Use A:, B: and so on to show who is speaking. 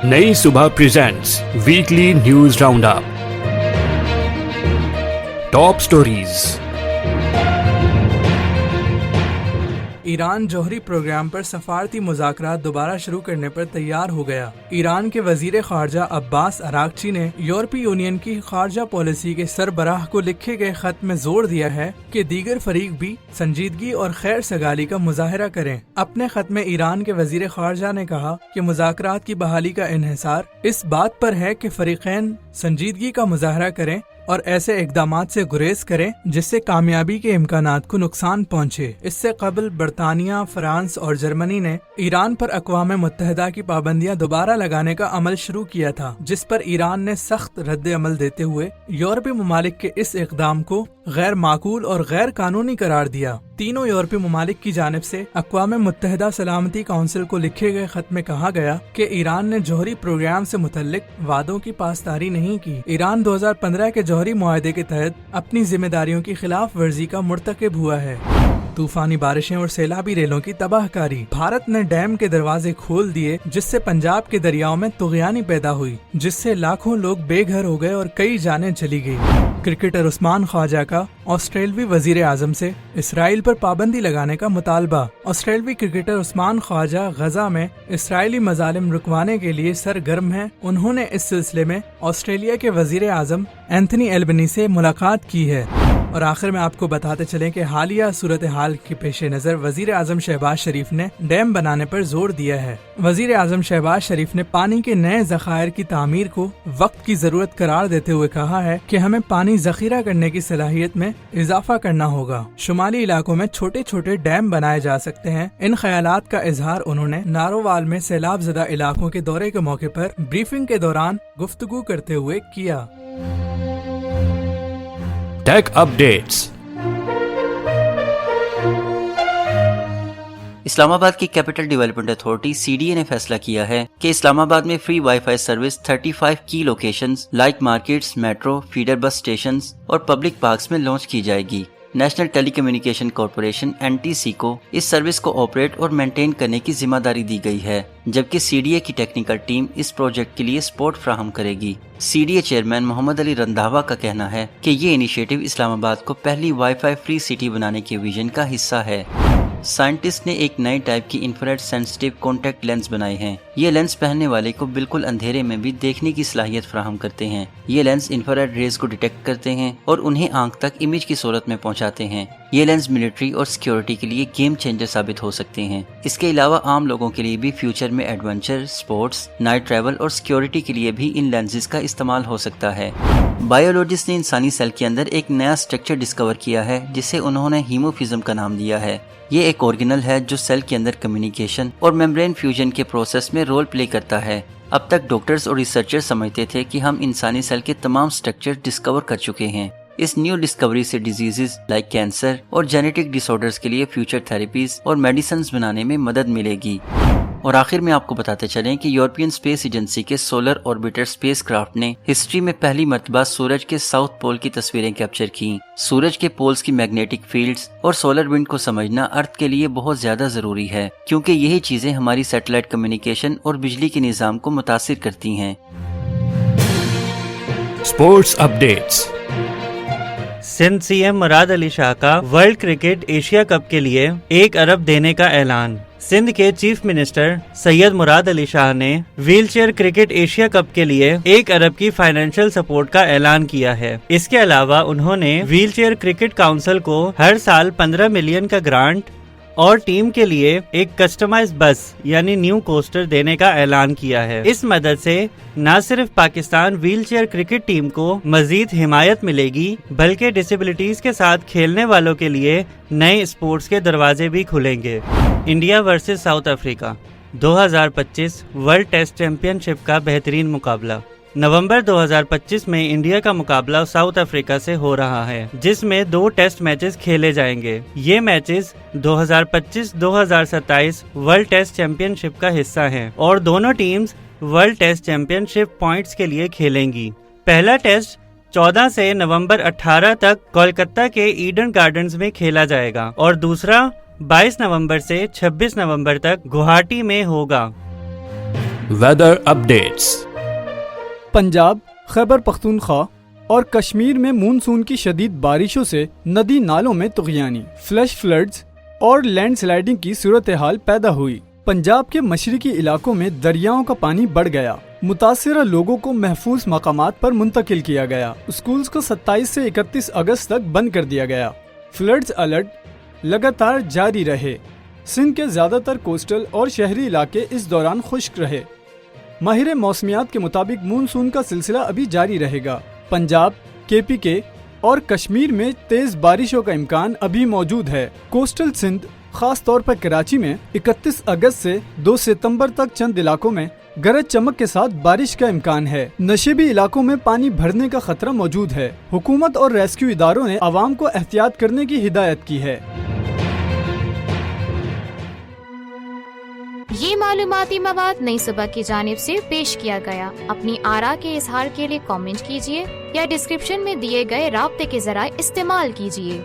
A: नई Subah presents weekly news round up. Top stories.
B: Iran जौहरी program पर सफारती मुज़ाकरात दोबारा शुरू करने पर तैयार हो गया। ईरान के वजीर खारजा अब्बास अरागची ने यूरोपीय यूनियन की खारजा पॉलिसी के सरबराह को लिखे गए खत में जोर दिया है कि दीगर फरीक भी संजीदगी और खैर सगाली का मुजाहरा करें। अपने खत में ईरान के वजीर खारजा ने कहा कि मुज़ाकरात की बहाली का इन्हिसार इस बात पर है कि फरीकैन संजीदगी का मुजाहरा करें और ऐसे इक़दामात से गुरेज करें जिससे कामयाबी के इम्कानात को नुकसान पहुँचे। इससे कबल बरतानिया, फ्रांस और जर्मनी ने ईरान पर अक़वाम मुत्तहिदा की पाबंदियां दोबारा लगाने का अमल शुरू किया था, जिस पर ईरान ने सख्त रद्द अमल देते हुए यूरोपीय ममालिक के इस इक़दाम को गैर माकूल और गैर कानूनी करार दिया। तीनों यूरोपीय ममालिक की जानिब से अक़वाम मुत्तहिदा सलामती काउंसिल को लिखे गए खत में कहा गया कि ईरान ने जौहरी प्रोग्राम से मुतल्लिक वादों की पासदारी नहीं की। ईरान 2015 के जौहरी मुआहदे के तहत अपनी जिम्मेदारियों की खिलाफ वर्जी का मुर्तकिब हुआ है। तूफानी बारिशें और सैलाबी रेलों की तबाहकारी। भारत ने डैम के दरवाजे खोल दिए, जिससे पंजाब के दरियाओं में तुग़यानी पैदा हुई, जिससे लाखों लोग बेघर हो गए और कई जानें चली गई। क्रिकेटर उस्मान ख्वाजा का ऑस्ट्रेलवी वजीर आजम से इसराइल पर पाबंदी लगाने का मुतालबा। ऑस्ट्रेलवी क्रिकेटर उस्मान ख्वाजा गजा में इसराइली मजालिम रुकवाने के लिए सरगर्म हैं। उन्होंने इस सिलसिले में ऑस्ट्रेलिया के वजीर आजम एंथनी एल्बनी से मुलाकात की है। और आखिर में आपको बताते चलें कि हालिया सूरत हाल के पेश नज़र वजीर आजम शहबाज शरीफ ने डैम बनाने पर जोर दिया है। वजीर आजम शहबाज शरीफ ने पानी के नए ज़खायर की तामीर को वक्त की जरूरत करार देते हुए कहा है कि हमें पानी जखीरा करने की सलाहियत में इजाफा करना होगा। शुमाली इलाकों में छोटे छोटे डैम बनाए जा सकते हैं। इन ख्यालात का इजहार उन्होंने नारोवाल में सैलाब ज़दा इलाकों के दौरे के मौके पर ब्रीफिंग के दौरान गुफ्तगू करते हुए किया।
A: Tech updates.
C: इस्लामाबाद की कैपिटल डेवलपमेंट अथॉरिटी CDA ने फैसला किया है कि इस्लामाबाद में फ्री वाईफाई सर्विस 35 की locations like markets, metro, feeder बस स्टेशंस और पब्लिक पार्क्स में लॉन्च की जाएगी। नेशनल टेलीकम्युनिकेशन कॉरपोरेशन NTC को इस सर्विस को ऑपरेट और मेंटेन करने की जिम्मेदारी दी गई है, जबकि CDA की टेक्निकल टीम इस प्रोजेक्ट के लिए सपोर्ट फ्राहम करेगी। CDA चेयरमैन मोहम्मद अली रंधावा का कहना है कि ये इनिशिएटिव इस्लामाबाद को पहली वाईफाई फ्री सिटी बनाने के विजन का हिस्सा है। साइंटिस्ट ने एक नए टाइप की इंफ्रारेड सेंसिटिव कॉन्टैक्ट लेंस बनाए हैं। ये लेंस पहनने वाले को बिल्कुल अंधेरे में भी देखने की सलाहियत फराहम करते हैं। ये लेंस इंफ्रारेड रेज को डिटेक्ट करते हैं और उन्हें आंख तक इमेज की सूरत में पहुंचाते हैं। ये लेंस मिलिट्री और सिक्योरिटी के लिए गेम चेंजर साबित हो सकते हैं। इसके अलावा आम लोगों के लिए भी फ्यूचर में एडवेंचर, स्पोर्ट्स, नाइट ट्रैवल और सिक्योरिटी के लिए भी इन लेंसेज का इस्तेमाल हो सकता है। बायोलॉजिस्ट ने इंसानी सेल के अंदर एक नया स्ट्रक्चर डिस्कवर किया है, जिसे उन्होंने हीमोफिज्म का नाम दिया है। ये एक ऑर्गेनल है जो सेल के अंदर कम्युनिकेशन और मेम्ब्रेन फ्यूजन के प्रोसेस में रोल प्ले करता है। अब तक डॉक्टर्स और रिसर्चर्स समझते थे कि हम इंसानी सेल के तमाम स्ट्रक्चर डिस्कवर कर चुके हैं। इस न्यू डिस्कवरी से डिजीजेस लाइक कैंसर और जेनेटिक डिसऑर्डर्स के लिए फ्यूचर थेरेपीज और मेडिसिन बनाने में मदद मिलेगी। और आखिर में आपको बताते चलें कि यूरोपियन स्पेस एजेंसी के सोलर ऑर्बिटर स्पेसक्राफ्ट ने हिस्ट्री में पहली मर्तबा सूरज के साउथ पोल की तस्वीरें कैप्चर की। सूरज के पोल्स की मैग्नेटिक फील्ड्स और सोलर विंड को समझना अर्थ के लिए बहुत ज्यादा जरूरी है, क्योंकि यही चीजें हमारी सैटेलाइट कम्युनिकेशन और बिजली के निजाम को मुतासिर करती हैं।
A: Sports updates.
D: Sindh CM Murad Ali Shah का वर्ल्ड क्रिकेट एशिया कप के लिए 1 अरब देने का ऐलान। सिंध के चीफ मिनिस्टर सैयद मुराद अली शाह ने व्हीलचेयर क्रिकेट एशिया कप के लिए 1 अरब की फाइनेंशियल सपोर्ट का ऐलान किया है। इसके अलावा उन्होंने व्हीलचेयर क्रिकेट काउंसिल को हर साल 15 मिलियन का ग्रांट और टीम के लिए एक कस्टमाइज बस यानी न्यू कोस्टर देने का ऐलान किया है। इस मदद से न सिर्फ पाकिस्तान व्हीलचेयर क्रिकेट टीम को मजीद हिमायत मिलेगी, बल्कि डिसेबिलिटीज के साथ खेलने वालों के लिए नए स्पोर्ट्स के दरवाजे भी खुलेंगे। India versus South Africa 2025 world test championship का बेहतरीन मुकाबला। नवंबर 2025 में इंडिया का मुकाबला साउथ अफ्रीका से हो रहा है, जिसमें 2 टेस्ट मैचेस खेले जाएंगे। ये मैचेस 2025-2027 वर्ल्ड टेस्ट चैंपियनशिप का हिस्सा हैं और दोनों teams world test championship points के लिए खेलेंगी। पहला टेस्ट 14 से नवंबर 18 तक कोलकाता के ईडन गार्डन्स में खेला जाएगा और दूसरा 22 नवंबर से 26 नवंबर तक गुवाहाटी में होगा।
A: weather updates.
E: पंजाब, खैबर पख्तूनख्वा और कश्मीर में मानसून की शदीद बारिशों से नदी नालों में तुग़यानी, फ्लैश फ्लड्स और लैंडस्लाइडिंग की सूरत हाल पैदा हुई। पंजाब के मशरकी इलाकों में दरियाओं का पानी बढ़ गया। मुतासिरा लोगों को महफूज मकामात पर मुंतकिल किया गया। स्कूल्स को 27 से 31 अगस्त तक बंद कर दिया गया। फ्लड्स अलर्ट लगातार जारी रहे। सिंध के ज़्यादातर कोस्टल और शहरी इलाके इस दौरान खुश्क रहे। माहिर मौसमियात के मुताबिक मानसून का सिलसिला अभी जारी रहेगा। पंजाब, KPK और कश्मीर में तेज बारिशों का इम्कान अभी मौजूद है। कोस्टल सिंध, खास तौर पर कराची में 31 अगस्त से 2 सितंबर तक चंद इलाकों में गरज चमक के साथ बारिश का इम्कान है। नशेबी इलाकों में पानी भरने का खतरा मौजूद है। हुकूमत और रेस्क्यू इदारों ने आवाम को एहतियात करने की हिदायत की है।
F: ये मालूमाती मवाद नई सुबह की जानिब से पेश किया गया। अपनी आरा के इजहार के लिए कमेंट कीजिए या डिस्क्रिप्शन में दिए गए राब्ते के जराए इस्तेमाल कीजिए।